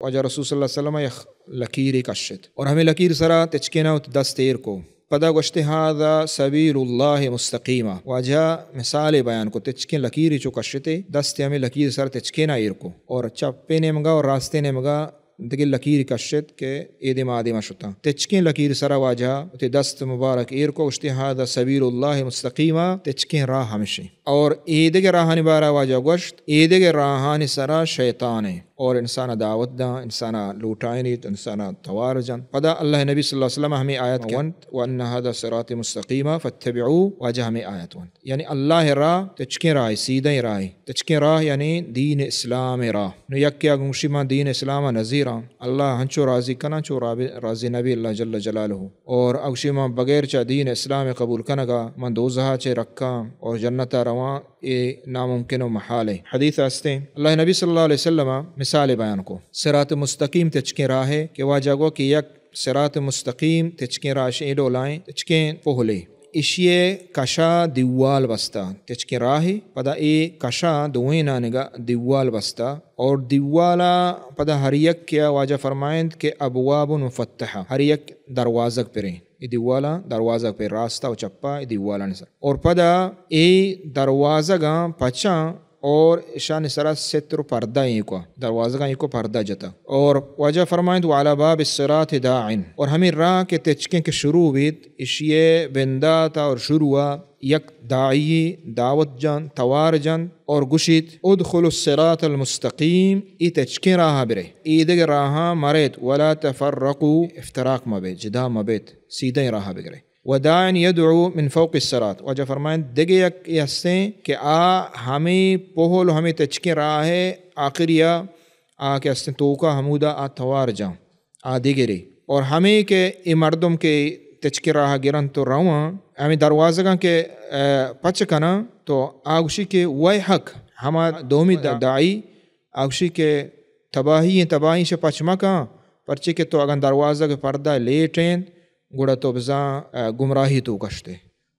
واجہ رسول صلی اللہ علیہ وسلم یک لکیری کشت اور ہمیں لکیر سرا تچکینا دست تیر کو پدا گوشت هذا سبیل اللہ مستقیمہ واجہ مثال بیان کو تچکین لکیری چو کشتے دست ہمیں لکیر سر تچکینا ایر کو اور چپے نے مگا اور راستے نے مگا دگی لکیر کشت کے ایدی مادی شتا تچکین لکیر سرا واجہ تی دست مبارک ایر کو گوشت هذا سبیل اللہ مستقیمہ تچکین راہ ہمشی اور ایدگی راہانی بارا واجہ گوشت ایدگی راہانی سرا شیطان ہے اور انسان دعوت دا انسان لوٹائنی انسان توار جان پدا اللہ نبی صلی اللہ علیہ وسلم ہمیں آیت ونت وَأَنَّ هَذَا صِرَاطِ مُسْتَقِيمًا فَاتَّبِعُوهُ واجہ ہمیں آیت ونت یعنی اللہ راہ تچکیں راہ سیدھا راہ تچکیں راہ یعنی دین اسلام راہ نو یک کیا گنشی ما دین اسلام نظیرہ اللہ ہنچو راضی کنا چو راضی نبی اللہ جل جلالہ اور اگشی ما بغیر چا دین اسلام قبول کنگا من دوزہا چے رکھا اور جنتا رواں یہ ناممکن و محال ہے حدیث ہستے اللہ نبی صلی اللہ علیہ وسلم مثال بیان کو صراط مستقیم تچکیں راہ ہے کہ واجہ گو کہ یک صراط مستقیم تچکیں راہ شیڈو لائیں تچکیں پہلے اشیے کشا دیوال بستا تچکیں راہ پدا اے کشا دوینا نگا دیوال بستا اور دیوالا پدا ہر یک کیا واجہ فرمائند کہ ابواب مفتحہ ہر یک دروازک پریں ای دیوالا دروازہ پہ راستہ و چپا ای دیوالا نسر اور پدا ای دروازہ گا پچا اور شان سرا ستر پردہ ایکو دروازہ گا ایکو پردہ جتا اور واجہ فرمائند وعلا باب الصراط داعن اور ہمیں راہ کے تچکیں کے شروع بیت اشیے بنداتا اور شروع یک داعی دعوت جان توار جان اور گشید ادخل الصراط المستقیم ای تچکیں راہ برے ای دگ راہ مرید ولا تفرقوا افتراق مبید جدا مبید سیدھے راہ بگرے وداعن یدعو من فوق الصراط واجہ فرمائیں دگے یک ہستیں کہ ہمیں پہل ہمیں تچکیں راہ آخریا کہ ہستیں توکا حمودہ توار جان دگرے اور ہمیں کہ ای مردم کے تچکیں راہ گرن تو رواں ہمیں دروازہ کے پچ کنا تو آگوشی کے وی حق ہما دومی داعی آگوشی کے تباہی سے پچما کہاں پرچے کے تو اگر دروازہ کے پردہ لیٹیں گوڑا تو بزاں گمراہی تو کشتے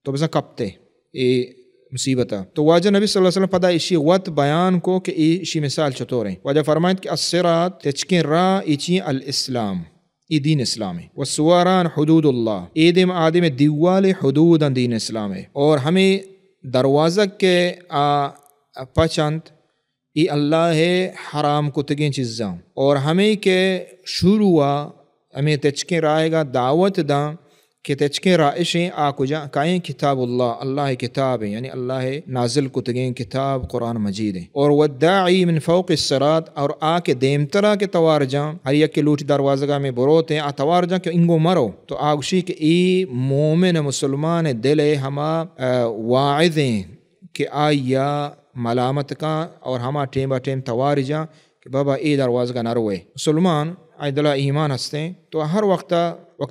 تو بزاں کپتے یہ مصیبتا تو واجہ نبی صلی اللہ علیہ وسلم پدا اسی وقت بیان کو کہ اسی مثال چطور ہیں واجہ فرمائند کہ الصراط تچکیں راہ ایچی الاسلام ای دین اسلام ہے والسواران حدود اللہ ایدم آدم دیوال حدود دین اسلام ہے اور ہمیں دروازہ کے پچند ای اللہ ہے حرام کو تگیں چیزاں اور ہمیں کے شروع ہمیں تچکیں رائے گا دعوت دا کہ تچکیں رائشیں کجا کائیں کتاب اللہ کتاب ہے یعنی اللہ نازل کو تگیں کتاب قرآن مجید ہے اور والداعی من فوق الصراط اور کے دیمترا کے توار جاں ہر یک کے لوٹی دروازگاہ میں بروتے ہیں توار جاں کہ انگو مرو تو آگوشی کہ ای مومن مسلمان دل ہما واعظیں کہ آیا ملامت کا اور ہما ٹیم با ٹیم توار جاں کہ بابا ای دروازگاہ نہ روئے مسلمان آئی دلہ ایمان ہستے تو ہر وقت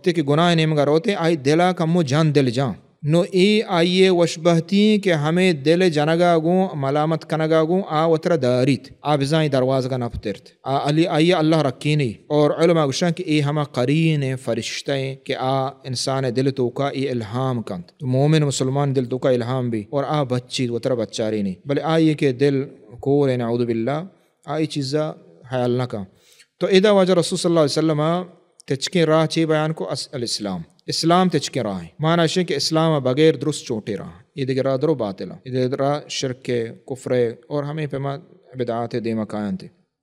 کی گناہ نیم گا روتے آئی دلہ کمو جان دل جان نو ای آئیے وشبہتی کہ ہمیں دل جنگا گوں ملامت کنگا گوں وطر داریت بزائیں دروازہ کا نفترت علی آئیے اللہ رکینی اور علماء گوشن کہ ای ہما قرین فرشتہ ہیں کہ انسان دل تو کا ای الہام کند تو مومن مسلمان دل تو کا الہام بھی اور بچی وطر بچاری نہیں بلے آئیے کہ دل کور نعوذ باللہ آئی چیزا حیال نہ کا تو ادا واجہ رسول صلی اللہ علیہ وسلم تچکیں راہ چی بیان کو الاسلام اسلام تچکیں راہ ہیں معنی ہے کہ اسلام بغیر درست چوٹے راہ یہ دیگر راہ درو باطلہ یہ دیگر راہ شرک کفر اور ہمیں پیما بدعات دیما قائم تھے